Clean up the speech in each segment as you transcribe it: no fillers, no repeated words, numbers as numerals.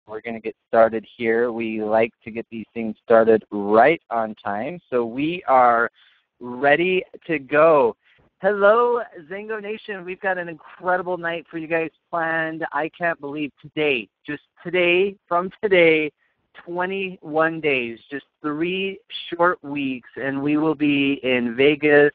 We're going to get started here. We like to get these things started right on time. So we are ready to go. Hello, Xango Nation. We've got an incredible night for you guys planned. I can't believe today, just today, from today, 21 days, just 3 short weeks, and we will be in Vegas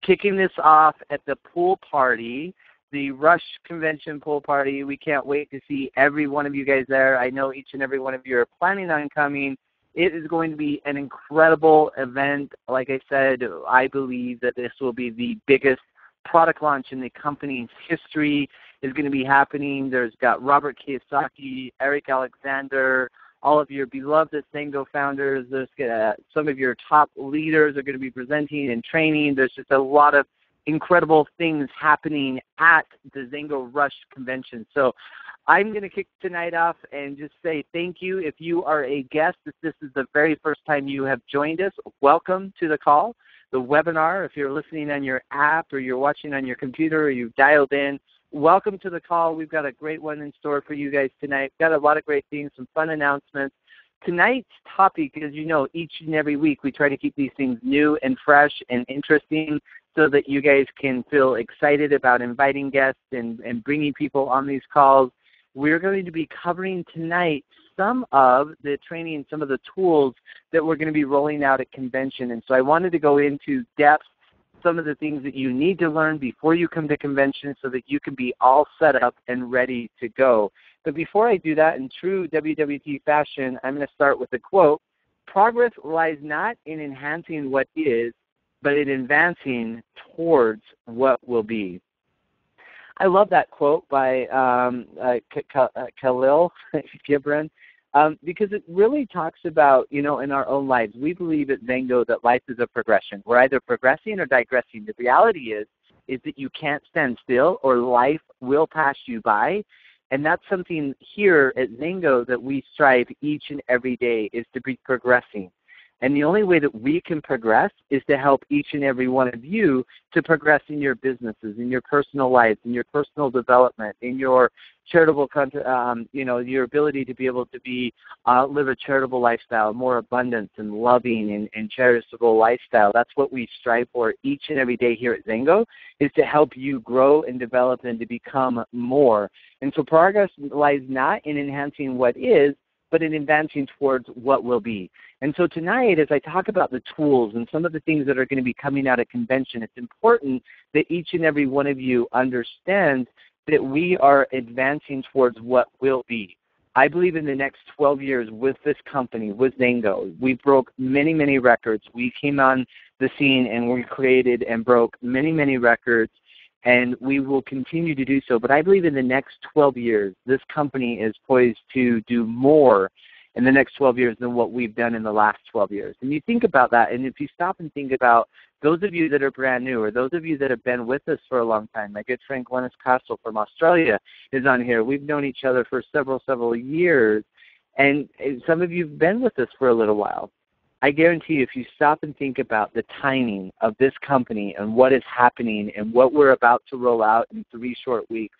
kicking this off at the pool party, the Rush Convention pool party. We can't wait to see every one of you guys there. I know each and every one of you are planning on coming. It is going to be an incredible event. Like I said, I believe that this will be the biggest product launch in the company's history. Is going to be happening. There's got Robert Kiyosaki, Eric Alexander, all of your beloved Xango founders. There's some of your top leaders are going to be presenting and training. There's just a lot of incredible things happening at the Xango Rush Convention. So I'm going to kick tonight off and just say thank you. If you are a guest, if this is the very first time you have joined us, welcome to the call, the webinar. If you're listening on your app or you're watching on your computer or you've dialed in, welcome to the call. We've got a great one in store for you guys tonight. We've got a lot of great things, some fun announcements. Tonight's topic, as you know, each and every week we try to keep these things new and fresh and interesting so that you guys can feel excited about inviting guests and bringing people on these calls. We're going to be covering tonight some of the training, some of the tools that we're going to be rolling out at convention. And so I wanted to go into depth some of the things that you need to learn before you come to convention so that you can be all set up and ready to go. But before I do that, in true WWT fashion, I'm going to start with a quote. Progress lies not in enhancing what is, but in advancing towards what will be. I love that quote by Khalil Gibran because it really talks about, in our own lives, we believe at Xango that life is a progression. We're either progressing or digressing. The reality is that you can't stand still or life will pass you by. And that's something here at Xango that we strive each and every day is to be progressing. And the only way that we can progress is to help each and every one of you to progress in your businesses, in your personal lives, in your personal development, in your charitable, your ability to be able to live a charitable lifestyle, more abundance and loving and charitable lifestyle. That's what we strive for each and every day here at Xango, is to help you grow and develop and to become more. And so progress lies not in enhancing what is, but in advancing towards what will be. And so tonight, as I talk about the tools and some of the things that are going to be coming out at convention, it's important that each and every one of you understands that we are advancing towards what will be. I believe in the next 12 years with this company, with Xango, we broke many, many records. We came on the scene and we created and broke many, many records, and we will continue to do so. But I believe in the next 12 years, this company is poised to do more in the next 12 years than what we've done in the last 12 years. And you think about that, and if you stop and think about those of you that are brand new or those of you that have been with us for a long time, my good friend Glennis Castle from Australia is on here. We've known each other for several years, and some of you have been with us for a little while. I guarantee you, if you stop and think about the timing of this company and what is happening and what we're about to roll out in 3 short weeks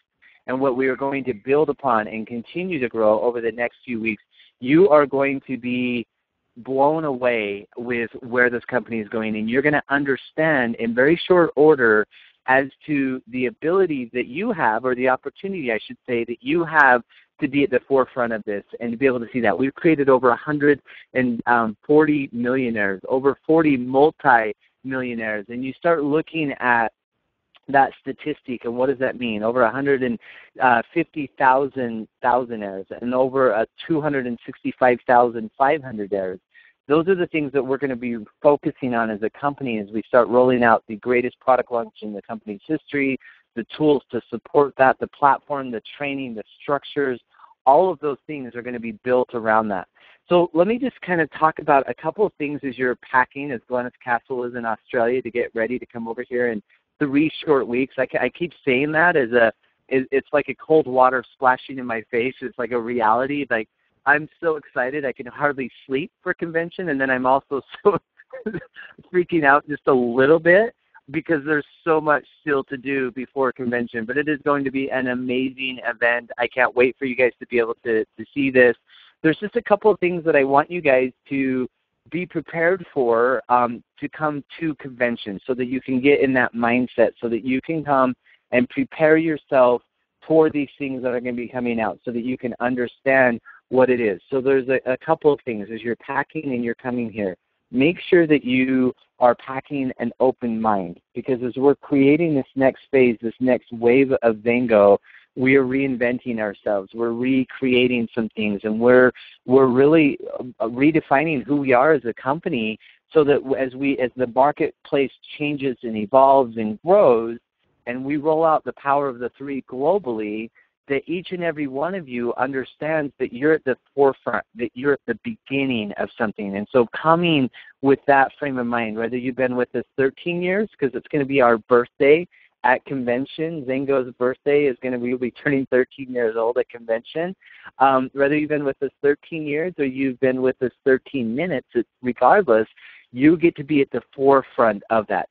and what we are going to build upon and continue to grow over the next few weeks, you are going to be blown away with where this company is going, and you're going to understand in very short order as to the ability that you have, or the opportunity, I should say, that you have to be at the forefront of this and to be able to see that. We've created over 140 millionaires, over 40 multi-millionaires, and you start looking at that statistic, and what does that mean? Over 150,000 thousandaires and over 265,000 500aires. Those are the things that we're going to be focusing on as a company as we start rolling out the greatest product launch in the company's history, the tools to support that, the platform, the training, the structures. All of those things are going to be built around that. So let me just kind of talk about a couple of things as you're packing, as Glennis Castle is in Australia, to get ready to come over here in 3 short weeks. I keep saying that as it's like a cold water splashing in my face. It's like a reality. Like, I'm so excited I can hardly sleep for convention, and then I'm also so freaking out just a little bit because there's so much still to do before convention. But it is going to be an amazing event. I can't wait for you guys to be able to see this. there's just a couple of things that I want you guys to be prepared for to come to convention, so that you can get in that mindset, so that you can come and prepare yourself for these things that are going to be coming out, so that you can understand what it is. So there's a couple of things as you're packing and you're coming here. Make sure that you are packing an open mind, because as we're creating this next phase, this next wave of Xango, we are reinventing ourselves. We're recreating some things, and we're really redefining who we are as a company, so that as the marketplace changes and evolves and grows, and we roll out the power of the three globally, that each and every one of you understands that you're at the forefront, that you're at the beginning of something. And so coming with that frame of mind, whether you've been with us 13 years, because it's going to be our birthday at convention. Xango's birthday is going to be, we'll be turning 13 years old at convention. Whether you've been with us 13 years or you've been with us 13 minutes, regardless, you get to be at the forefront of that.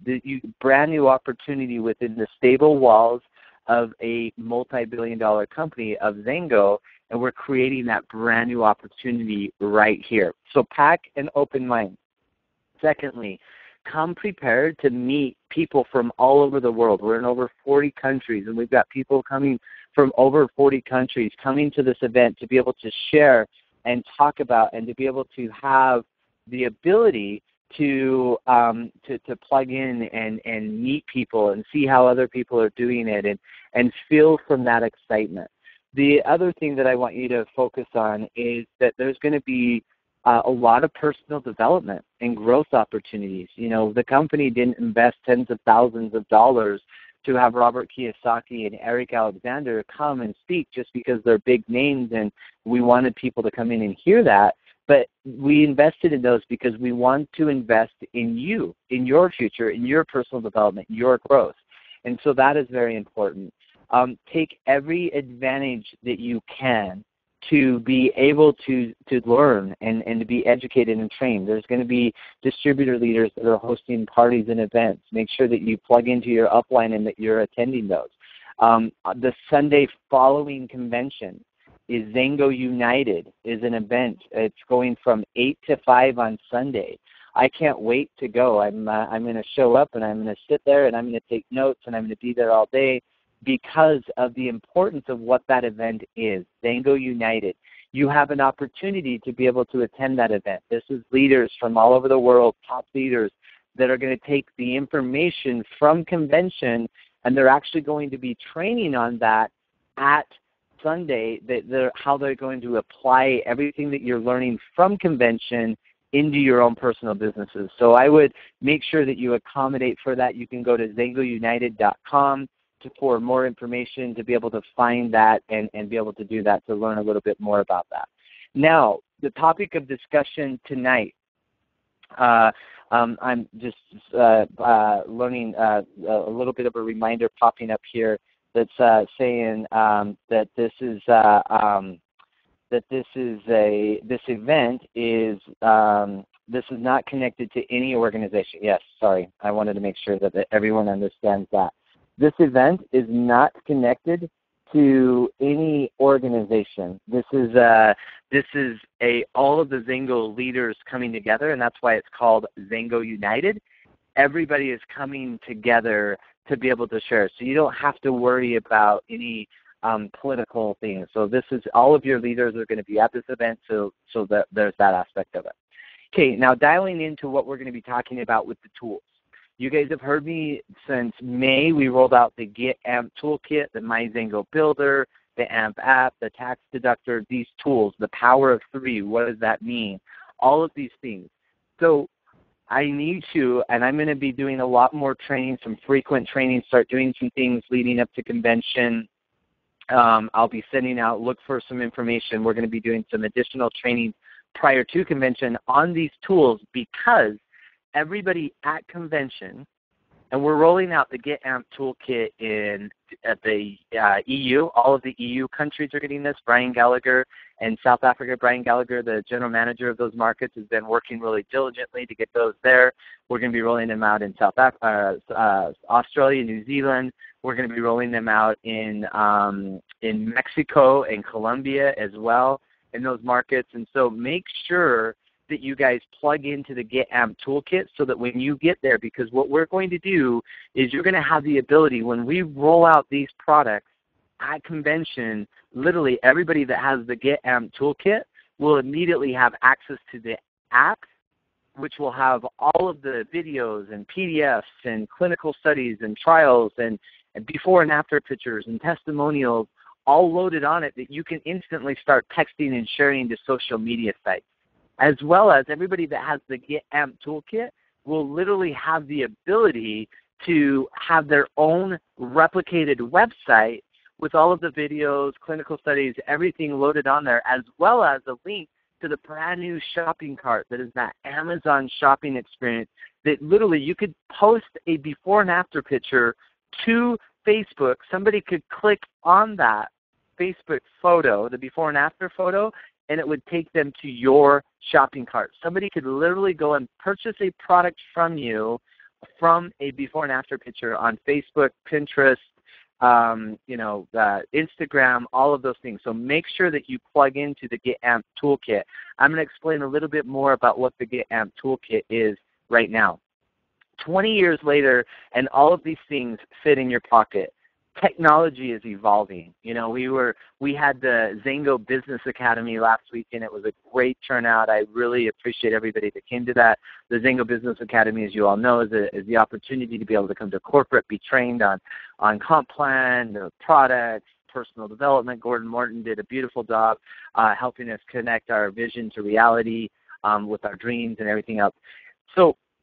Brand new opportunity within the stable walls of a multi-billion-dollar company of Xango, and we're creating that brand new opportunity right here. So pack an open mind. Secondly, come prepared to meet people from all over the world. We're in over 40 countries, and we've got people coming from over 40 countries coming to this event to be able to share and talk about, and to be able to have the ability to plug in and meet people and see how other people are doing it, and feel from that excitement. The other thing that I want you to focus on is that there's going to be a lot of personal development and growth opportunities. You know, the company didn't invest tens of thousands of dollars to have Robert Kiyosaki and Eric Alexander come and speak just because they're big names and we wanted people to come in and hear that. But we invested in those because we want to invest in you, in your future, in your personal development, your growth. And so that is very important. Take every advantage that you can to be able to learn and to be educated and trained. There's going to be distributor leaders that are hosting parties and events. Make sure that you plug into your upline and that you're attending those. The Sunday following convention is Xango United, is an event. It's going from 8 to 5 on Sunday. I can't wait to go. I'm going to show up, and I'm going to sit there, and I'm going to take notes, and I'm going to be there all day because of the importance of what that event is, Xango United. You have an opportunity to be able to attend that event. This is leaders from all over the world, top leaders, that are going to take the information from convention, and they're actually going to be training on that at Sunday, how they're going to apply everything that you're learning from convention into your own personal businesses. So I would make sure that you accommodate for that. You can go to xangounited.com for more information, to be able to find that and be able to do that, to learn a little bit more about that. Now, the topic of discussion tonight, I'm just learning a little bit of a reminder popping up here that's saying that this event is this is not connected to any organization. Yes, sorry, I wanted to make sure that everyone understands that. This event is not connected to any organization. This is all of the Xango leaders coming together, and that's why it's called Xango United. Everybody is coming together to be able to share. So you don't have to worry about any political things. So this is, all of your leaders are going to be at this event, so that there's that aspect of it. Okay, now dialing into what we're going to be talking about with the tools. You guys have heard me since May. We rolled out the Get AMP Toolkit, the My Xango Builder, the AMP app, the tax deductor, these tools, the power of 3, what does that mean? All of these things. So I need to, and I'm going to be doing a lot more training, some frequent training, start doing some things leading up to convention. I'll be sending out, look for some information. We're going to be doing some additional training prior to convention on these tools, because everybody at convention, and we're rolling out the Get AMP Toolkit at the EU. All of the EU countries are getting this. Brian Gallagher in South Africa, Brian Gallagher, the general manager of those markets, has been working really diligently to get those there. We're going to be rolling them out in Australia, New Zealand. We're going to be rolling them out in Mexico and Colombia as well. in those markets. And so make sure that you guys plug into the Get Amp Toolkit so that when you get there, because what we're going to do is you're going to have the ability, when we roll out these products at convention, literally everybody that has the Get Amp Toolkit will immediately have access to the app, which will have all of the videos and PDFs and clinical studies and trials and before and after pictures and testimonials all loaded on it that you can instantly start texting and sharing to social media sites. As well as everybody that has the Get Amp Toolkit will literally have the ability to have their own replicated website with all of the videos, clinical studies, everything loaded on there, as well as a link to the brand new shopping cart that is that Amazon shopping experience that literally you could post a before and after picture to Facebook. Somebody could click on that Facebook photo, the before and after photo, and it would take them to your shopping cart. Somebody could literally go and purchase a product from you from a before and after picture on Facebook, Pinterest, Instagram, all of those things. So make sure that you plug into the Get Amp Toolkit. I'm going to explain a little bit more about what the Get Amp Toolkit is right now. 20 years later, and all of these things fit in your pocket. Technology is evolving. We had the Xango Business Academy last week, and it was a great turnout. I really appreciate everybody that came to that. The Xango Business Academy, as you all know, is the opportunity to be able to come to corporate, be trained on comp plan, the products, personal development. Gordon Morton did a beautiful job helping us connect our vision to reality with our dreams and everything else.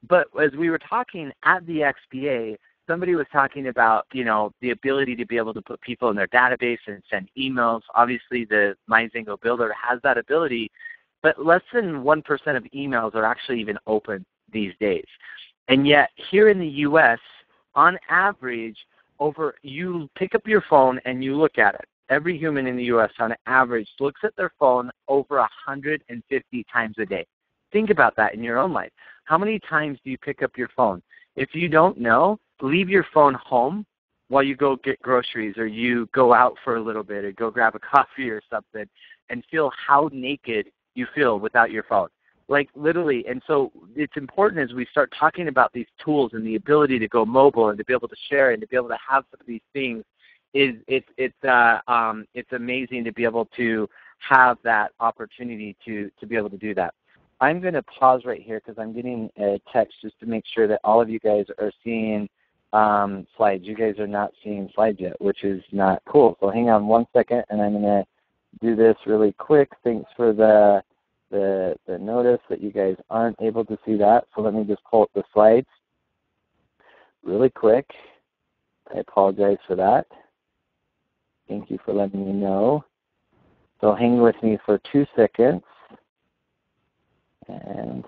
But as we were talking at the XPA, somebody was talking about, the ability to be able to put people in their database and send emails. Obviously, the My Xango Builder has that ability, but less than 1% of emails are actually even open these days. And yet, here in the U.S., on average, you pick up your phone and you look at it. Every human in the U.S., on average, looks at their phone over 150 times a day. Think about that in your own life. How many times do you pick up your phone? If you don't know, leave your phone home while you go get groceries or you go out for a little bit or go grab a coffee or something and feel how naked you feel without your phone. Like literally. And so it's important as we start talking about these tools and the ability to go mobile and to be able to share and to be able to have some of these things, it's amazing to be able to have that opportunity to be able to do that. I'm going to pause right here because I'm getting a text just to make sure that all of you guys are seeing slides. You guys are not seeing slides yet, which is not cool. So hang on one second, and I'm going to do this really quick. Thanks for the notice that you guys aren't able to see that. So let me just pull up the slides really quick. I apologize for that. Thank you for letting me know. So hang with me for 2 seconds. And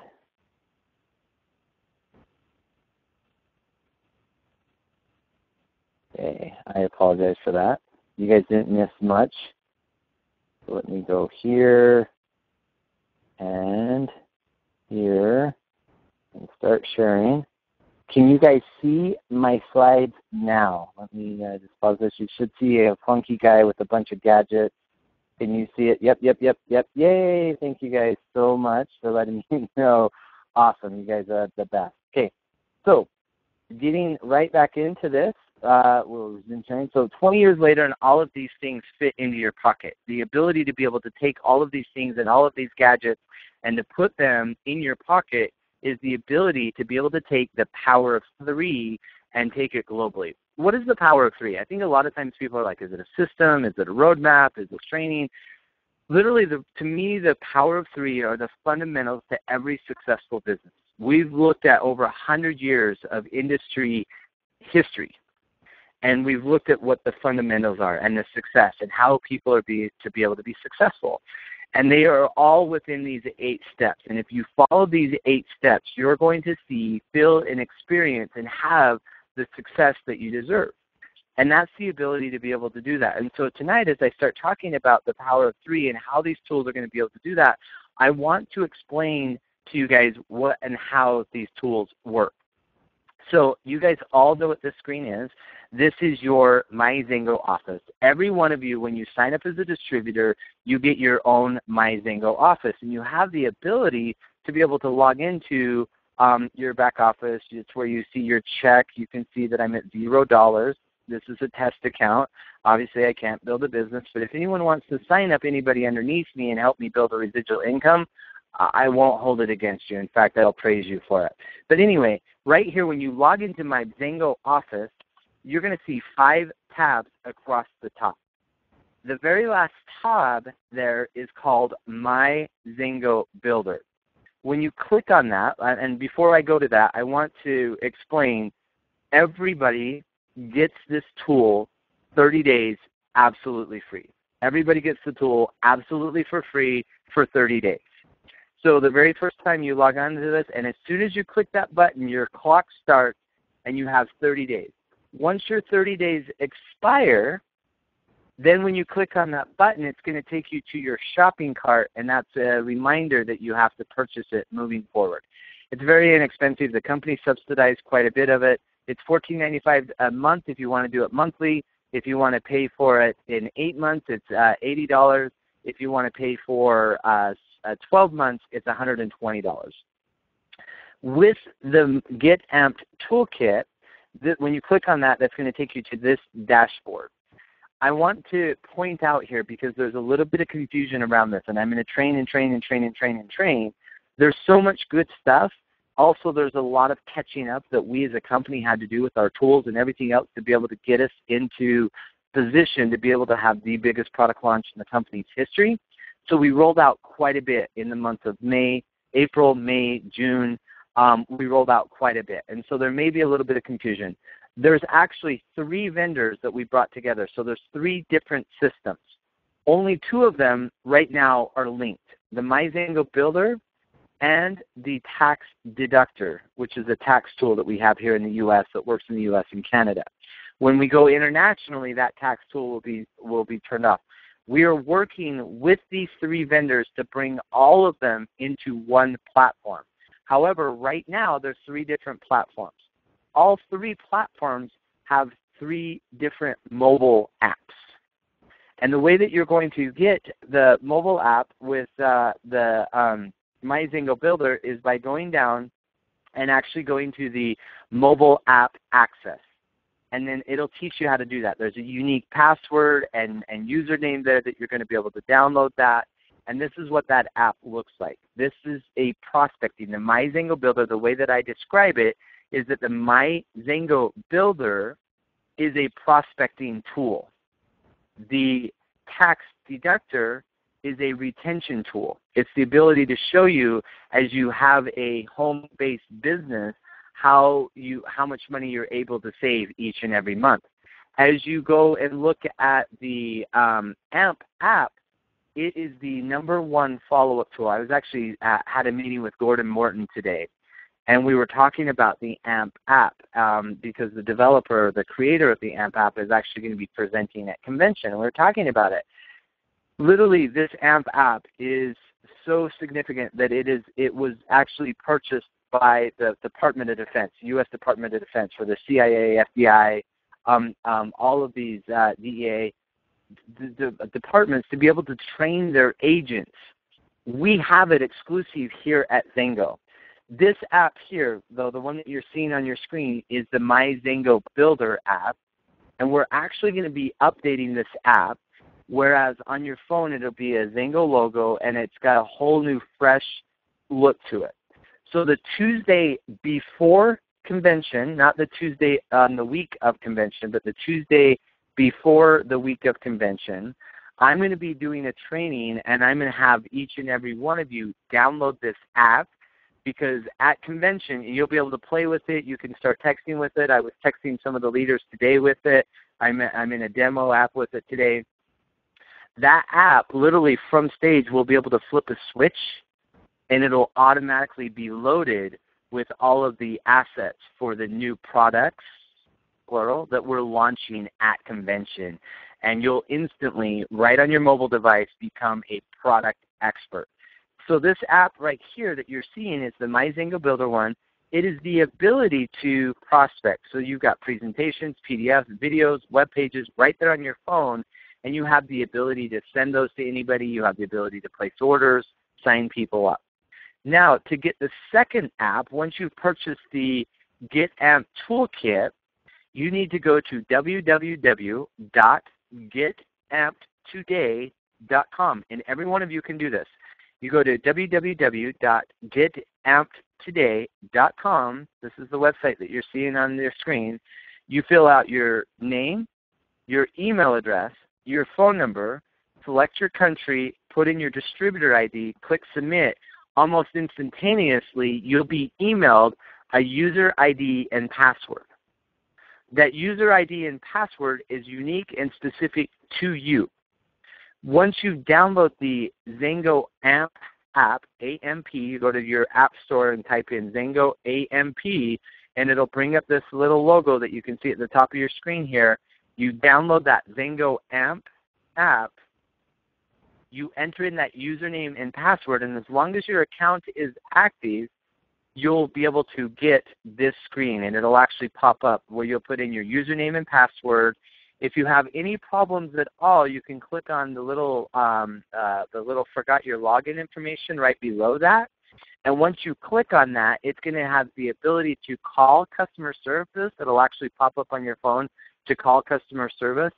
okay, I apologize for that. You guys didn't miss much. So let me go here and here and start sharing. Can you guys see my slides now? Let me just pause this. You should see a funky guy with a bunch of gadgets. Can you see it? Yep. Yay. Thank you guys so much for letting me know. Awesome. You guys are the best. Okay. So getting right back into this, so 20 years later, and all of these things fit into your pocket. The ability to be able to take all of these things and all of these gadgets and to put them in your pocket is the ability to be able to take the power of 3 and take it globally. What is the power of 3? I think a lot of times people are like, is it a system? Is it a roadmap? Is it training? Literally, to me, the power of 3 are the fundamentals to every successful business. We've looked at over 100 years of industry history, and we've looked at what the fundamentals are and the success and how people are to be able to be successful. And they are all within these 8 steps. And if you follow these 8 steps, you're going to see, feel, and experience and have the success that you deserve. And that's the ability to be able to do that. And so tonight, as I start talking about the power of 3 and how these tools are going to be able to do that, I want to explain to you guys what and how these tools work. So you guys all know what this screen is. This is your My Xango office. Every one of you, when you sign up as a distributor, you get your own My Xango office, and you have the ability to be able to log into your back office. It's where you see your check. You can see that I'm at $0. This is a test account. Obviously, I can't build a business, but if anyone wants to sign up anybody underneath me and help me build a residual income, I won't hold it against you. In fact, I'll praise you for it. But anyway, right here, when you log into my Xango office, you're going to see 5 tabs across the top. The very last tab there is called My Xango Builder. When you click on that, and before I go to that, I want to explain everybody gets this tool 30 days absolutely free. Everybody gets the tool absolutely for free for 30 days. So the very first time you log on to this, and as soon as you click that button, your clock starts and you have 30 days. Once your 30 days expire, then when you click on that button, it's going to take you to your shopping cart, and that's a reminder that you have to purchase it moving forward. It's very inexpensive. The company subsidized quite a bit of it. It's $14.95 a month if you want to do it monthly. If you want to pay for it in 8 months, it's $80. If you want to pay for 12 months, it's $120. With the Get Amped Toolkit, when you click on that, that's going to take you to this dashboard. I want to point out here, because there's a little bit of confusion around this, and I'm going to train and train and train and train and train. There's so much good stuff. Also, there's a lot of catching up that we as a company had to do with our tools and everything else to be able to get us into position to be able to have the biggest product launch in the company's history. So we rolled out quite a bit in the month of April, May, June. We rolled out quite a bit. And so there may be a little bit of confusion. There's actually 3 vendors that we brought together. So there's 3 different systems. Only 2 of them right now are linked, the My Xango Builder and the Tax Deductor, which is a tax tool that we have here in the U.S. that works in the U.S. and Canada. When we go internationally, that tax tool will be turned off. We are working with these 3 vendors to bring all of them into one platform. However, right now there's 3 different platforms. All 3 platforms have 3 different mobile apps. And the way that you're going to get the mobile app with the My Xango Builder is by going down and actually going to the mobile app access. And then it'll teach you how to do that. There's a unique password and username there that you're going to be able to download that. And this is what that app looks like. This is a prospecting. The My Xango Builder, the way that I describe it, is that the My Xango Builder is a prospecting tool. The Tax Deductor is a retention tool. It's the ability to show you, as you have a home-based business, how much money you're able to save each and every month. As you go and look at the AMP app, it is the #1 follow-up tool. I was actually had a meeting with Gordon Morton today, and we were talking about the AMP app because the developer, the creator of the AMP app, is actually going to be presenting at convention, and we were talking about it. Literally, this AMP app is so significant that it was actually purchased by the Department of Defense, U.S. Department of Defense, for the CIA, FBI, all of these DEA departments to be able to train their agents. We have it exclusive here at Xango. This app here, though, the one that you're seeing on your screen, is the My Xango Builder app, and we're actually going to be updating this app, whereas on your phone it'll be a Xango logo, and it's got a whole new fresh look to it. So the Tuesday before convention, not the Tuesday on the week of convention, but the Tuesday before the week of convention, I'm going to be doing a training, and I'm going to have each and every one of you download this app, because at convention you'll be able to play with it. You can start texting with it. I was texting some of the leaders today with it. I'm in a demo app with it today. That app, literally from stage, will be able to flip a switch, and it'll automatically be loaded with all of the assets for the new products, plural, that we're launching at convention. And you'll instantly, right on your mobile device, become a product expert. So this app right here that you're seeing is the My Xango Builder one. It is the ability to prospect. So you've got presentations, PDFs, videos, web pages right there on your phone, and you have the ability to send those to anybody. You have the ability to place orders, sign people up. Now, to get the second app, once you've purchased the Get Amp Toolkit, you need to go to www.getamptoday.com, and every one of you can do this. You go to www.getamptoday.com. This is the website that you're seeing on your screen. You fill out your name, your email address, your phone number, select your country, put in your distributor ID, click submit. Almost instantaneously, you'll be emailed a user ID and password. That user ID and password is unique and specific to you. Once you download the Xango AMP app, AMP, you go to your app store and type in Xango AMP, and it'll bring up this little logo that you can see at the top of your screen here. You download that Xango AMP app, you enter in that username and password, and as long as your account is active, you'll be able to get this screen, and it'll actually pop up where you'll put in your username and password. If you have any problems at all, you can click on the little forgot your login information right below that. And once you click on that, it's going to have the ability to call customer service. It'll actually pop up on your phone to call customer service.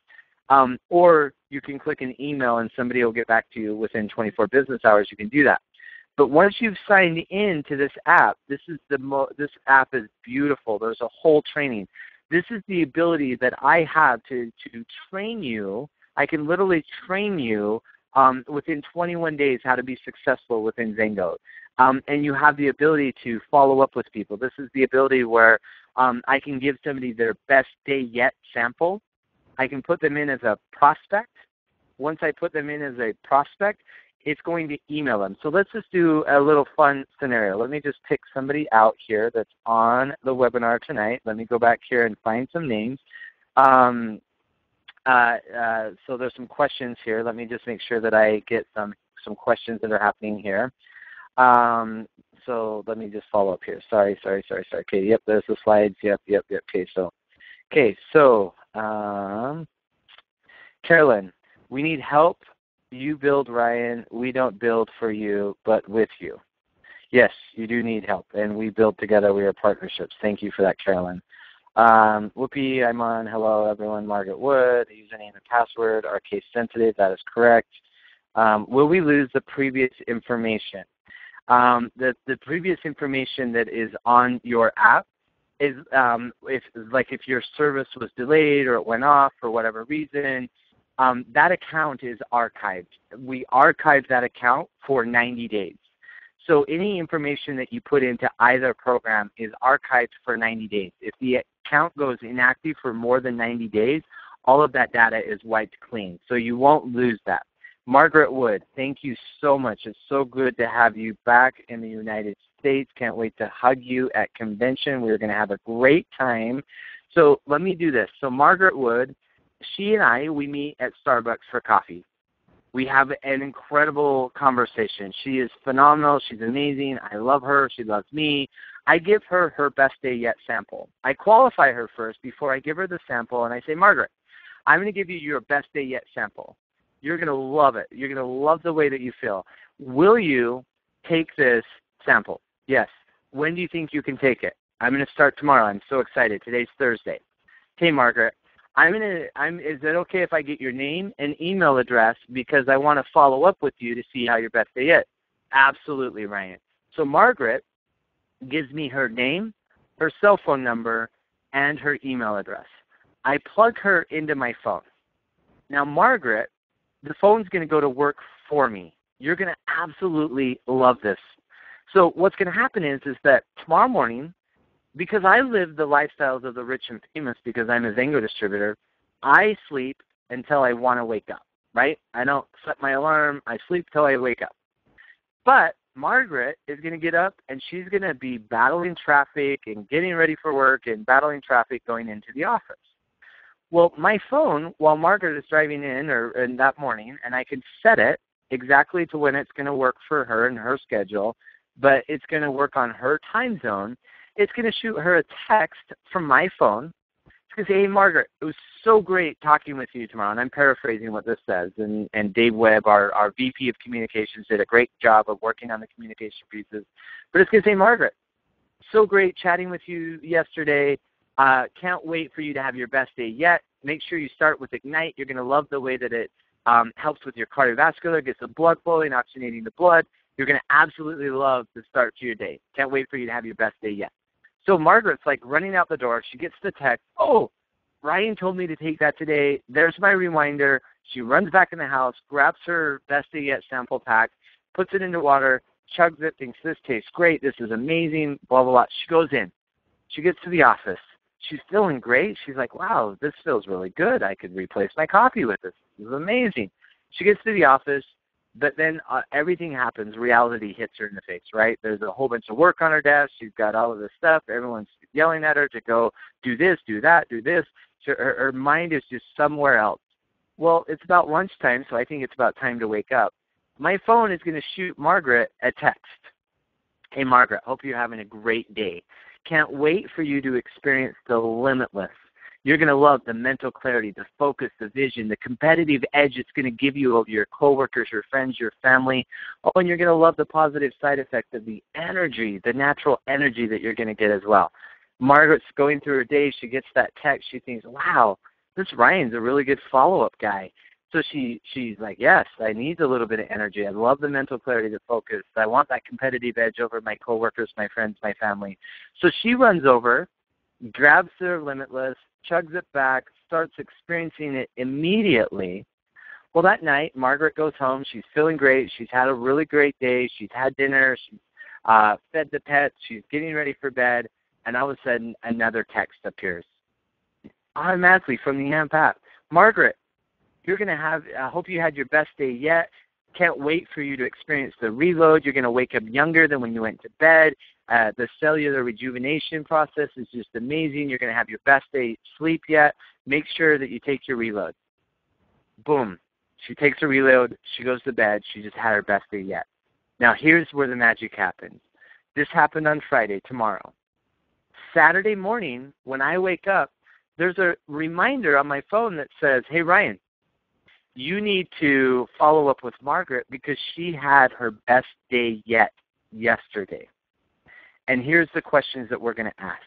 Or you can click an email and somebody will get back to you within 24 business hours. You can do that. But once you've signed in to this app, this app is beautiful. There's a whole training. This is the ability that I have to train you. I can literally train you within 21 days how to be successful within Xango. And you have the ability to follow up with people. This is the ability where I can give somebody their best day yet sample. I can put them in as a prospect. Once I put them in as a prospect, it's going to email them. So let's just do a little fun scenario. Let me just pick somebody out here that's on the webinar tonight. Let me go back here and find some names. So there's some questions here. Let me just make sure that I get some questions that are happening here. So let me just follow up here. Sorry. Okay, yep, there's the slides. Yep. Okay, so Carolyn, we need help. You build, Ryan. We don't build for you, but with you. Yes, you do need help, and we build together. We are partnerships. Thank you for that, Carolyn. Whoopi, I'm on. Hello, everyone. Margaret Wood, username and password are case sensitive. That is correct. Will we lose the previous information? The previous information that is on your app is if your service was delayed or it went off for whatever reason, that account is archived. We archive that account for 90 days. So any information that you put into either program is archived for 90 days. If the account goes inactive for more than 90 days, all of that data is wiped clean. So you won't lose that. Margaret Wood, thank you so much. It's so good to have you back in the United States. Can't wait to hug you at convention. We're going to have a great time. So let me do this. So Margaret Wood, she and I, we meet at Starbucks for coffee. We have an incredible conversation. She is phenomenal. She's amazing. I love her. She loves me. I give her her best day yet sample. I qualify her first before I give her the sample, and I say, Margaret, I'm going to give you your best day yet sample. You're going to love it. You're going to love the way that you feel. Will you take this sample? Yes. When do you think you can take it? I'm going to start tomorrow. I'm so excited. Today's Thursday. Hey, Margaret. Is it okay if I get your name and email address because I want to follow up with you to see how your best day is? Absolutely, Ryan. So Margaret gives me her name, her cell phone number, and her email address. I plug her into my phone. Now, Margaret, the phone's going to go to work for me. You're going to absolutely love this. So what's going to happen is that tomorrow morning, because I live the lifestyles of the rich and famous because I'm a Xango distributor, I sleep until I want to wake up, right? I don't set my alarm. I sleep till I wake up. But Margaret is going to get up, and she's going to be battling traffic and getting ready for work and battling traffic going into the office. Well, my phone, while Margaret is driving in that morning, and I can set it exactly to when it's going to work for her and her schedule, but it's going to work on her time zone. It's going to shoot her a text from my phone. It's going to say, hey, Margaret, it was so great talking with you tomorrow. And I'm paraphrasing what this says. And Dave Webb, our VP of Communications, did a great job of working on the communication pieces. But it's going to say, Margaret, so great chatting with you yesterday. Can't wait for you to have your best day yet. Make sure you start with Ignite. You're going to love the way that it helps with your cardiovascular, gets the blood flowing, oxygenating the blood. You're going to absolutely love the start to your day. Can't wait for you to have your best day yet. So Margaret's like running out the door. She gets the text, oh, Ryan told me to take that today. There's my reminder. She runs back in the house, grabs her best day yet sample pack, puts it into water, chugs it, thinks this tastes great, this is amazing, blah, blah, blah. She goes in. She gets to the office. She's feeling great. She's like, wow, this feels really good. I could replace my coffee with this. This is amazing. She gets to the office, but then everything happens. Reality hits her in the face, right? There's a whole bunch of work on her desk. She's got all of this stuff. Everyone's yelling at her to go do this, do that, do this. Her mind is just somewhere else. Well, it's about lunchtime, so I think it's about time to wake up. My phone is going to shoot Margaret a text. Hey, Margaret, hope you're having a great day. Can't wait for you to experience the limitless. You're going to love the mental clarity, the focus, the vision, the competitive edge it's going to give you over your coworkers, your friends, your family. Oh, and you're going to love the positive side effect of the energy, the natural energy that you're going to get as well. Margaret's going through her day. She gets that text. She thinks, wow, this Ryan's a really good follow-up guy. So she's like, yes, I need a little bit of energy. I love the mental clarity, the focus. I want that competitive edge over my coworkers, my friends, my family. So she runs over, grabs their Limitless, chugs it back, starts experiencing it immediately. Well, that night, Margaret goes home. She's feeling great. She's had a really great day. She's had dinner. She's fed the pets. She's getting ready for bed. And all of a sudden, another text appears automatically from the AMP app. Margaret, you're going to have, I hope you had your best day yet. Can't wait for you to experience the reload. You're going to wake up younger than when you went to bed. The cellular rejuvenation process is just amazing. You're going to have your best day sleep yet. Make sure that you take your reload. Boom. She takes her reload. She goes to bed. She just had her best day yet. Now, here's where the magic happens. This happened on Friday, tomorrow. Saturday morning, when I wake up, there's a reminder on my phone that says, hey, Ryan, you need to follow up with Margaret because she had her best day yet yesterday. And here's the questions that we're going to ask.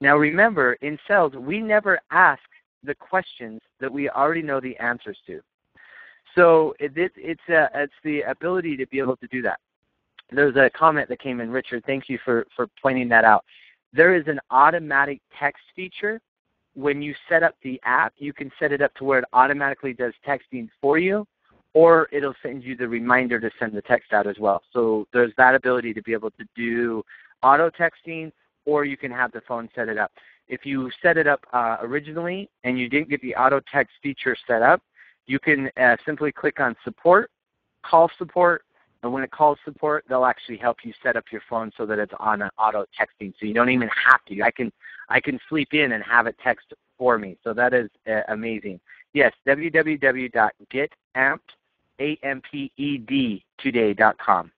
Now remember, in sales, we never ask the questions that we already know the answers to. So it's the ability to be able to do that. There's a comment that came in, Richard, thank you for pointing that out. There is an automatic text feature. When you set up the app, you can set it up to where it automatically does texting for you, or it'll send you the reminder to send the text out as well. So there's that ability to be able to do auto texting, or you can have the phone set it up. If you set it up originally and you didn't get the auto text feature set up, you can simply click on support, call support, and when it calls support, they'll actually help you set up your phone so that it's on an auto texting. So you don't even have to. I can sleep in and have it text for me. So that is amazing. Yes, www.getampedtoday.com.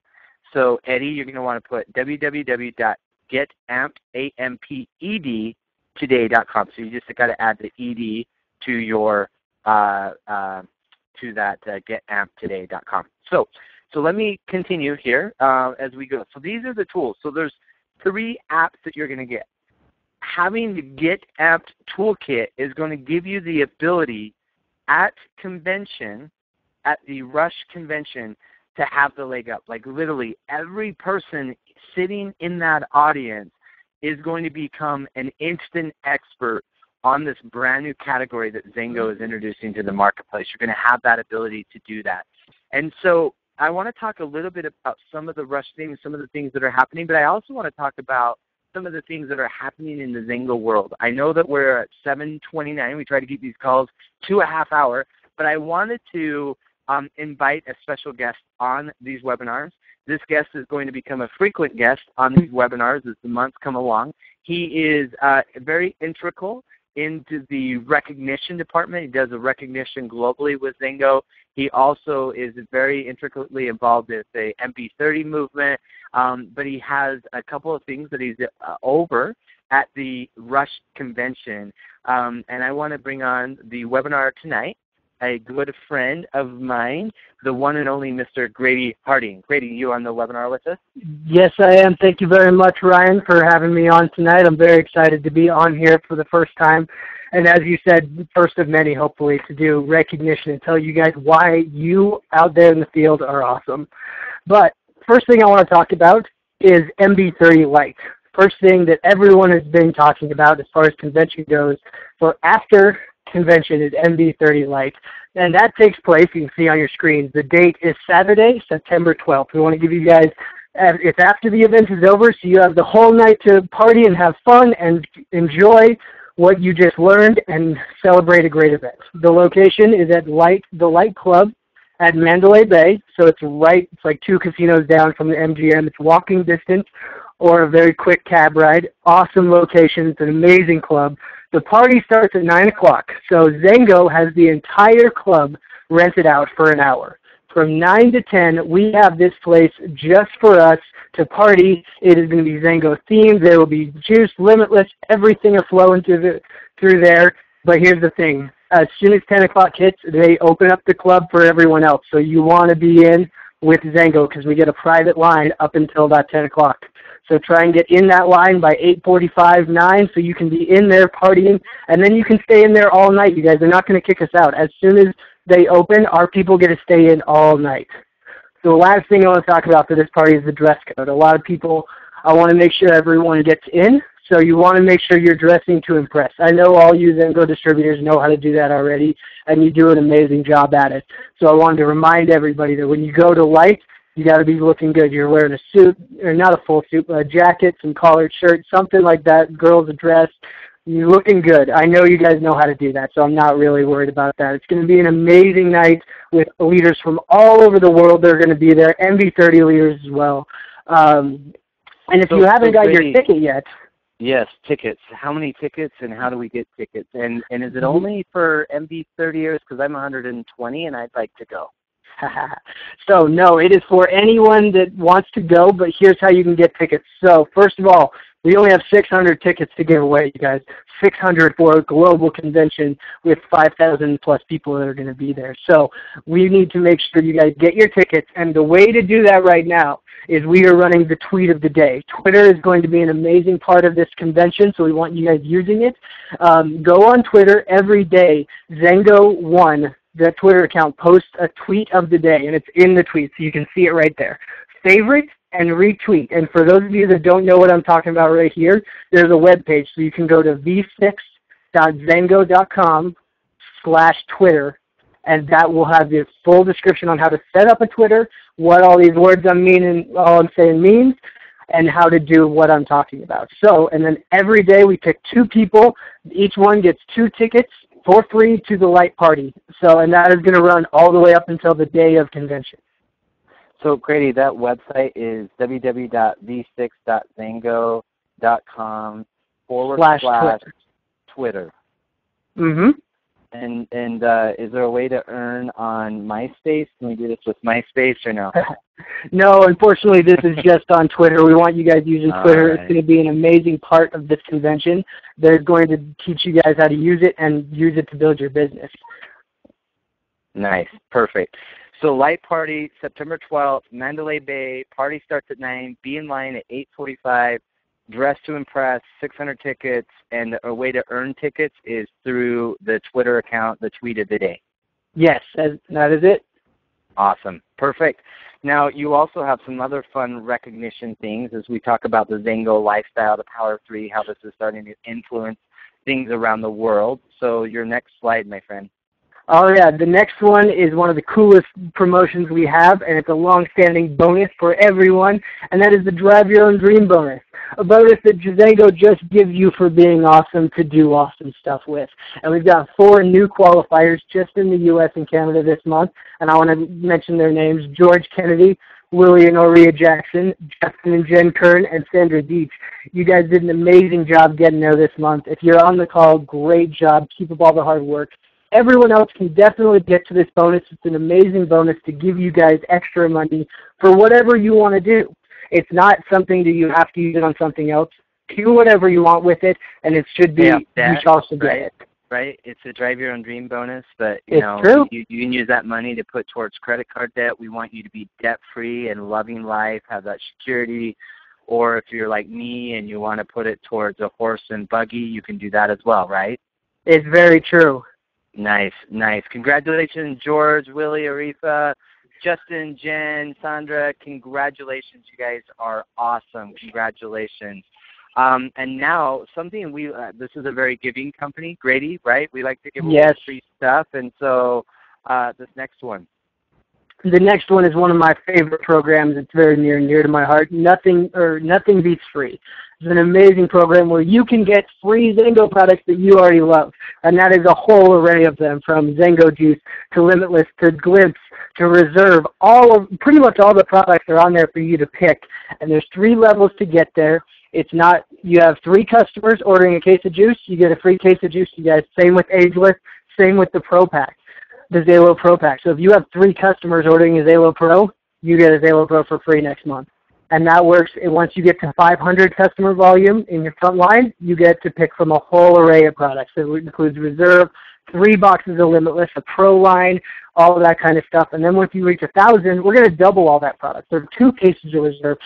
So Eddie, you're going to want to put www.getampedtoday.com. So you just got to add the ed to your to that getampedtoday.com. So let me continue here as we go. So these are the tools. So there's 3 apps that you're going to get. Having the Get Amped Toolkit is going to give you the ability at convention, at the Rush convention, to have the leg up. Like literally every person sitting in that audience is going to become an instant expert on this brand new category that Xango is introducing to the marketplace. You're going to have that ability to do that. And so I want to talk a little bit about some of the Rush things, some of the things that are happening, but I also want to talk about some of the things that are happening in the Xango world. I know that we're at 7:29. We try to keep these calls 2.5 hours, but I wanted to invite a special guest on these webinars. This guest is going to become a frequent guest on these webinars as the months come along. He is very integral into the recognition department. He does a recognition globally with Xango. He also is very intricately involved with the MB30 movement, but he has a couple of things that he's over at the Rush convention. And I want to bring on the webinar tonight a good friend of mine, the one and only Mr. Grady Harding. Grady, you on the webinar with us? Yes, I am. Thank you very much, Ryan, for having me on tonight. I'm very excited to be on here for the first time. And as you said, first of many, hopefully, to do recognition and tell you guys why you out there in the field are awesome. But first thing I want to talk about is MB30 Lite. First thing that everyone has been talking about as far as convention goes for after convention is MB30 Lite. And that takes place, you can see on your screens. The date is Saturday, September 12th. We want to give you guys, it's after the event is over, so you have the whole night to party and have fun and enjoy what you just learned and celebrate a great event. The location is at the Light Club at Mandalay Bay, so it's like 2 casinos down from the MGM. It's walking distance or a very quick cab ride. Awesome location. It's an amazing club. The party starts at 9 o'clock, so Xango has the entire club rented out for an hour. From 9 to 10, we have this place just for us to party. It is going to be Xango themed. There will be juice, limitless, everything are flowing through there. But here's the thing. As soon as 10 o'clock hits, they open up the club for everyone else. So you want to be in with Xango because we get a private line up until about 10 o'clock. So try and get in that line by 8:45, 9, so you can be in there partying, and then you can stay in there all night. You guys are not going to kick us out. As soon as they open, our people get to stay in all night. So the last thing I want to talk about for this party is the dress code. A lot of people, I want to make sure everyone gets in, so you want to make sure you're dressing to impress. I know all you Xango distributors know how to do that already, and you do an amazing job at it. So I wanted to remind everybody that when you go to Light, you got to be looking good. You're wearing a suit, or not a full suit, but a jacket, some collared shirt, something like that. Girls a dress. You're looking good. I know you guys know how to do that, so I'm not really worried about that. It's going to be an amazing night with leaders from all over the world. They're going to be there, MB30 leaders as well. And if you haven't got your ticket yet. Yes, tickets. How many tickets and how do we get tickets? And is it only for MB30ers? Because I'm 120 and I'd like to go. So no, it is for anyone that wants to go, but here's how you can get tickets. So first of all, we only have 600 tickets to give away, you guys. 600 for a global convention with 5,000 plus people that are going to be there. So we need to make sure you guys get your tickets, and the way to do that right now is we are running the tweet of the day. Twitter is going to be an amazing part of this convention, so we want you guys using it. Go on Twitter every day. Xango1, the Twitter account, posts a tweet of the day, and it's in the tweet, so you can see it right there. Favorite and retweet. And for those of you that don't know what I'm talking about right here, there's a web page, so you can go to v6.xango.com/Twitter, and that will have the full description on how to set up a Twitter, what all these words I'm saying means, and how to do what I'm talking about. So, and then every day we pick 2 people. Each one gets 2 tickets for free to the Light Party. So, and that is going to run all the way up until the day of convention. So, Grady, that website is www.v6.xango.com/Twitter. Mm-hmm. And is there a way to earn on MySpace? Can we do this with MySpace or no? No, unfortunately, this is just on Twitter. We want you guys using Twitter. Right. It's going to be an amazing part of this convention. They're going to teach you guys how to use it and use it to build your business. Nice. Perfect. So Light Party, September 12th, Mandalay Bay. Party starts at 9. Be in line at 8:45. Dress to impress, 600 tickets, and a way to earn tickets is through the Twitter account, the tweet of the day. Yes, that is it. Awesome. Perfect. Now, you also have some other fun recognition things as we talk about the Xango lifestyle, the Power of 3, how this is starting to influence things around the world. So your next slide, my friend. Oh, yeah. The next one is one of the coolest promotions we have, and it's a long-standing bonus for everyone, and that is the Drive Your Own Dream bonus, a bonus that Xango just gives you for being awesome to do awesome stuff with. And we've got 4 new qualifiers just in the U.S. and Canada this month, and I want to mention their names: George Kennedy, Willie and Aurea Jackson, Justin and Jen Kern, and Sandra Deach. You guys did an amazing job getting there this month. If you're on the call, great job. Keep up all the hard work. Everyone else can definitely get to this bonus. It's an amazing bonus to give you guys extra money for whatever you want to do. It's not something that you have to use it on something else. Do whatever you want with it, and it should be, you should also get it. Right? It's a drive your own dream bonus, but you can use that money to put towards credit card debt. We want you to be debt-free and loving life, have that security. Or if you're like me and you want to put it towards a horse and buggy, you can do that as well, right? It's very true. Nice, nice. Congratulations, George, Willie, Aretha, Justin, Jen, Sandra. Congratulations. You guys are awesome. Congratulations. And now something this is a very giving company, Grady, right? We like to give away free stuff. And so this next one. The next one is one of my favorite programs. It's very near and dear to my heart. Nothing Beats Free. It's an amazing program where you can get free Xango products that you already love. And that is a whole array of them, from Xango Juice to Limitless to Glimpse to Reserve. Pretty much all the products are on there for you to pick. And there's 3 levels to get there. It's not, you have 3 customers ordering a case of juice, you get a free case of juice, you guys. Same with Ageless, same with the Pro Pack, the Xalo Pro Pack. So if you have 3 customers ordering a Xalo Pro, you get a Xalo Pro for free next month. And that works, once you get to 500 customer volume in your front line, you get to pick from a whole array of products. So it includes Reserve, 3 boxes of Limitless, a Pro line, all of that kind of stuff. And then once you reach 1,000, we're going to double all that product. There are 2 cases of Reserve,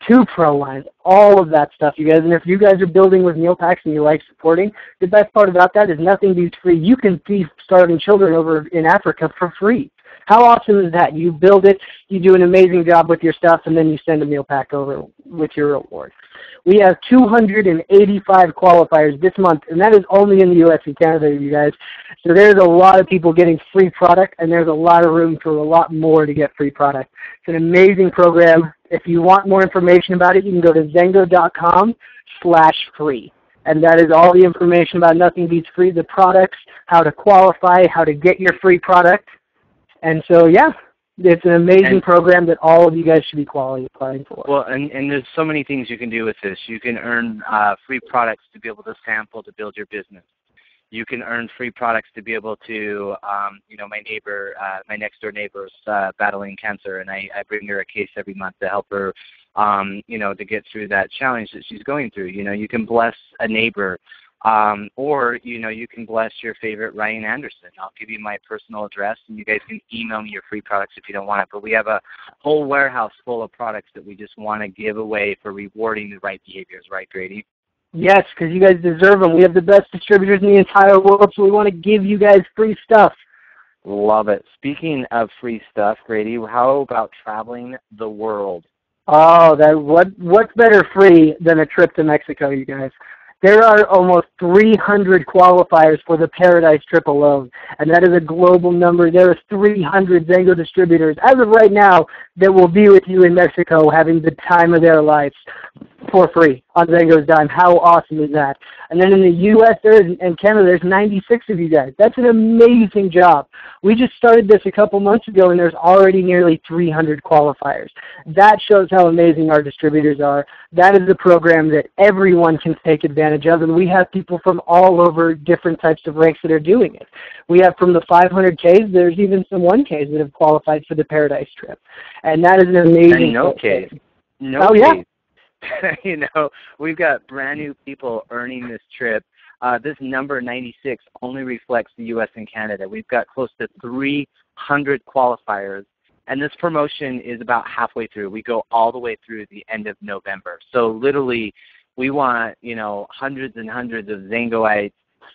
2 Pro lines, all of that stuff, you guys. And if you guys are building with meal packs and you like supporting, the best part about that is Nothing Beats Free. You can feed starving children over in Africa for free. How awesome is that? You build it, you do an amazing job with your stuff, and then you send a meal pack over with your reward. We have 285 qualifiers this month, and that is only in the U.S. and Canada, you guys. So there's a lot of people getting free product, and there's a lot of room for a lot more to get free product. It's an amazing program. If you want more information about it, you can go to Xango.com/free. And that is all the information about Nothing Beats Free, the products, how to qualify, how to get your free product. And so, yeah, it's an amazing program that all of you guys should be qualifying for. Well, and there's so many things you can do with this. You can earn free products to be able to sample to build your business. You can earn free products to be able to, my neighbor, my next door neighbor's battling cancer, and I bring her a case every month to help her, to get through that challenge that she's going through. You can bless a neighbor, or you can bless your favorite Ryan Anderson. I'll give you my personal address, and you guys can email me your free products if you don't want it. But we have a whole warehouse full of products that we just want to give away for rewarding the right behaviors, right, Grady? Yes, because you guys deserve them. We have the best distributors in the entire world, so we want to give you guys free stuff. Love it. Speaking of free stuff, Grady, how about traveling the world? Oh, what's better free than a trip to Mexico, you guys? There are almost 300 qualifiers for the Paradise trip alone, and that is a global number. There are 300 Xango distributors, as of right now, that will be with you in Mexico having the time of their lives for free on Xango's dime. How awesome is that? And then in the U.S. and Canada, there's 96 of you guys. That's an amazing job. We just started this a couple months ago, and there's already nearly 300 qualifiers. That shows how amazing our distributors are. That is a program that everyone can take advantage of, and we have people from all over different types of ranks that are doing it. We have from the 500Ks, there's even some 1Ks that have qualified for the Paradise trip. And that is an amazing and no Ks. No oh, Ks. yeah. We've got brand new people earning this trip. This number 96 only reflects the U.S. and Canada. We've got close to 300 qualifiers, and this promotion is about halfway through. We go all the way through the end of November. So literally, we want, hundreds and hundreds of Xangoites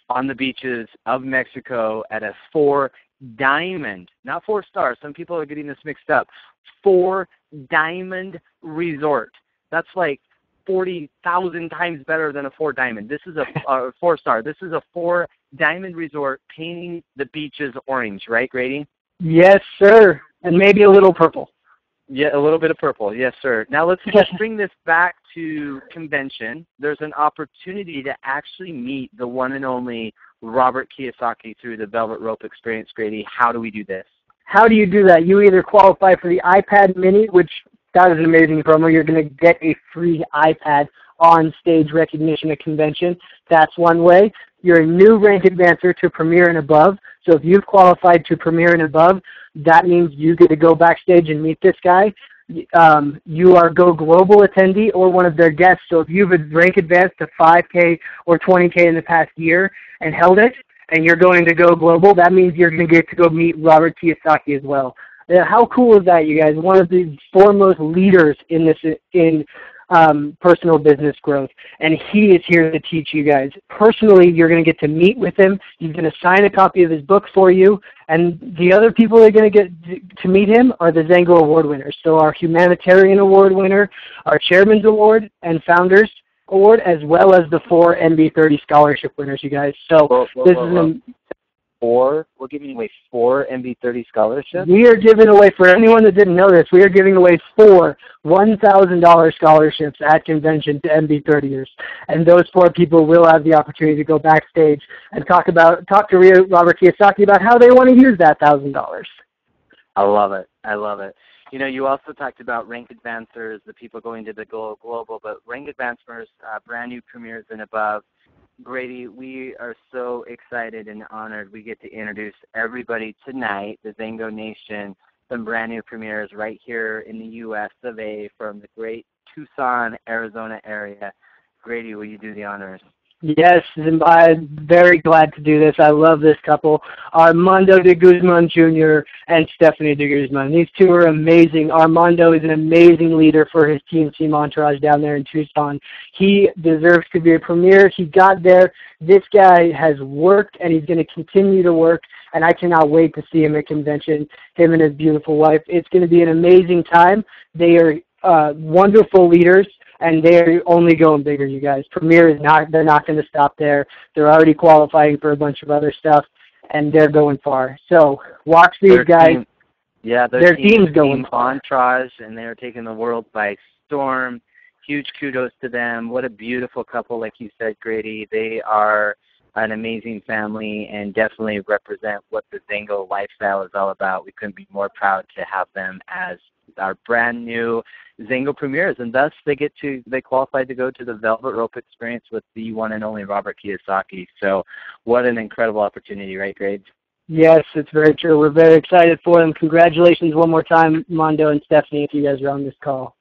on the beaches of Mexico at a 4-diamond, not 4-star. Some people are getting this mixed up. 4-diamond resort. That's like 40,000 times better than a 4-diamond. This is a 4-star. This is a 4-diamond resort painting the beaches orange, right, Grady? Yes, sir. And maybe a little purple. Yeah, a little bit of purple. Yes, sir. Now let's bring this back to convention. There's an opportunity to actually meet the one and only Robert Kiyosaki through the Velvet Rope Experience, Grady. How do we do this? How do you do that? You either qualify for the iPad mini, which That is an amazing promo. You're going to get a free iPad on stage recognition at convention. That's one way. You're a new rank advancer to Premier and above. So if you've qualified to Premier and above, that means you get to go backstage and meet this guy. You are Go Global attendee or one of their guests. So if you've rank advanced to 5K or 20K in the past year and held it, and you're going to Go Global, that means you're going to get to go meet Robert Kiyosaki as well. How cool is that, you guys? One of the foremost leaders in personal business growth, and he is here to teach you guys. Personally, you're going to get to meet with him. He's going to sign a copy of his book for you, and the other people that are going to get to meet him are the Xango Award winners. So our Humanitarian Award winner, our Chairman's Award, and Founders Award, as well as the 4 MB30 scholarship winners, you guys. So we're giving away 4 MB30 scholarships? We are giving away, for anyone that didn't know this, we are giving away 4 $1,000 scholarships at convention to MB30ers. And those 4 people will have the opportunity to go backstage and talk to Robert Kiyosaki about how they want to use that $1,000. I love it. I love it. You know, you also talked about rank advancers, the people going to the global, but rank advancers, brand new premiers and above. Grady, we are so excited and honored we get to introduce everybody tonight, the Xango Nation, some brand new premiers right here in the U.S. of A. from the great Tucson, Arizona area. Grady, will you do the honors? Yes, I'm very glad to do this. I love this couple, Armando de Guzman Jr. and Stephanie de Guzman. These two are amazing. Armando is an amazing leader for his team entourage down there in Tucson. He deserves to be a premier. He got there. This guy has worked, and he's going to continue to work, and I cannot wait to see him at convention, him and his beautiful wife. It's going to be an amazing time. They are wonderful leaders. And they're only going bigger, you guys. Premier is not, they're not going to stop there. They're already qualifying for a bunch of other stuff, and they're going far. So watch these guys. Their team's going far. Entourage, and they're taking the world by storm. Huge kudos to them. What a beautiful couple, like you said, Grady. They are an amazing family and definitely represent what the Xango lifestyle is all about. We couldn't be more proud to have them as our brand new Xango premiers, and thus they qualified to go to the Velvet Rope Experience with the one and only Robert Kiyosaki. So what an incredible opportunity, right, Grades? Yes, it's very true. We're very excited for them. Congratulations one more time, Mondo and Stephanie, if you guys are on this call.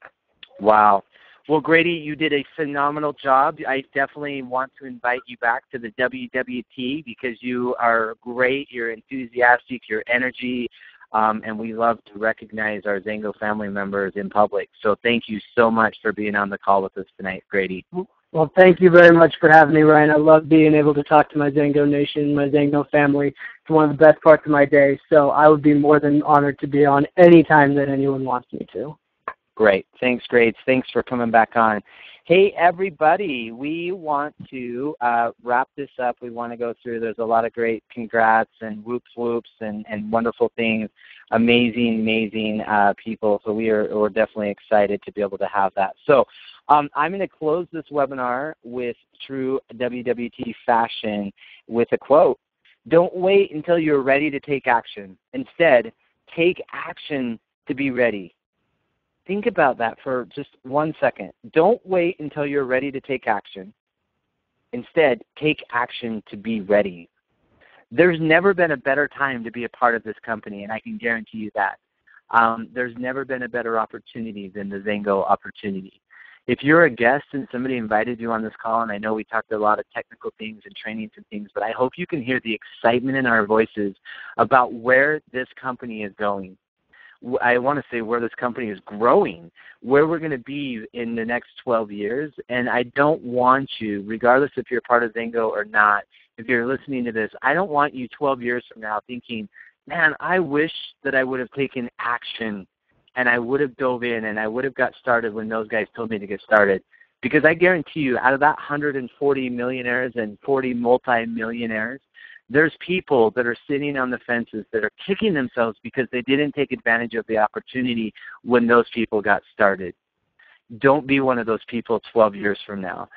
Wow. Well, Grady, you did a phenomenal job. I definitely want to invite you back to the WWT because you are great, you're enthusiastic, your energy, and we love to recognize our Xango family members in public. So thank you so much for being on the call with us tonight, Grady. Well, thank you very much for having me, Ryan. I love being able to talk to my Xango Nation, my Xango family. It's one of the best parts of my day. So I would be more than honored to be on any time that anyone wants me to. Great. Thanks, Grades. Thanks for coming back on. Hey, everybody, we want to wrap this up. We want to go through. There's a lot of great congrats and whoops and wonderful things. Amazing people. So we're definitely excited to be able to have that. So I'm going to close this webinar with true WWT fashion with a quote. Don't wait until you're ready to take action. Instead, take action to be ready. Think about that for just 1 second. Don't wait until you're ready to take action. Instead, take action to be ready. There's never been a better time to be a part of this company, and I can guarantee you that. There's never been a better opportunity than the Xango opportunity. If you're a guest and somebody invited you on this call, and I know we talked a lot of technical things and trainings and things, but I hope you can hear the excitement in our voices about where this company is going. I want to say where this company is growing, where we're going to be in the next 12 years. And I don't want you, regardless if you're part of Xango or not, if you're listening to this, I don't want you 12 years from now thinking, man, I wish that I would have taken action and I would have dove in and I would have got started when those guys told me to get started. Because I guarantee you, out of that 140 millionaires and 40 multi-millionaires, there's people that are sitting on the fences that are kicking themselves because they didn't take advantage of the opportunity when those people got started. Don't be one of those people 12 years from now.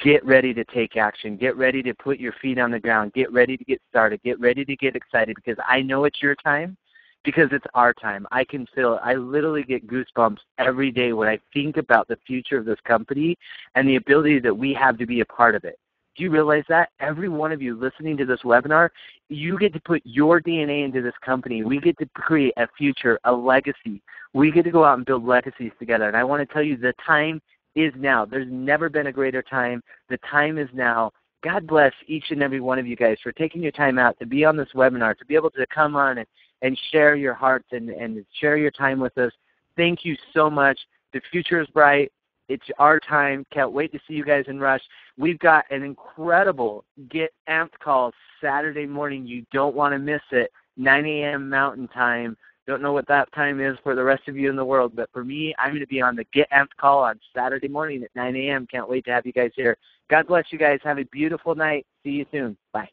Get ready to take action. Get ready to put your feet on the ground. Get ready to get started. Get ready to get excited because I know it's your time. because it's our time. I can feel it. I literally get goosebumps every day when I think about the future of this company and the ability that we have to be a part of it. Do you realize that? Every one of you listening to this webinar, you get to put your DNA into this company. We get to create a future, a legacy. We get to go out and build legacies together. And I want to tell you, the time is now. There's never been a greater time. The time is now. God bless each and every one of you guys for taking your time out to be on this webinar, to be able to come on and share your hearts and share your time with us. Thank you so much. The future is bright. It's our time. Can't wait to see you guys in Rush. We've got an incredible Get Amped call Saturday morning. You don't want to miss it. 9 a.m. Mountain Time. Don't know what that time is for the rest of you in the world, but for me, I'm going to be on the Get Amped call on Saturday morning at 9 a.m. Can't wait to have you guys here. God bless you guys. Have a beautiful night. See you soon. Bye.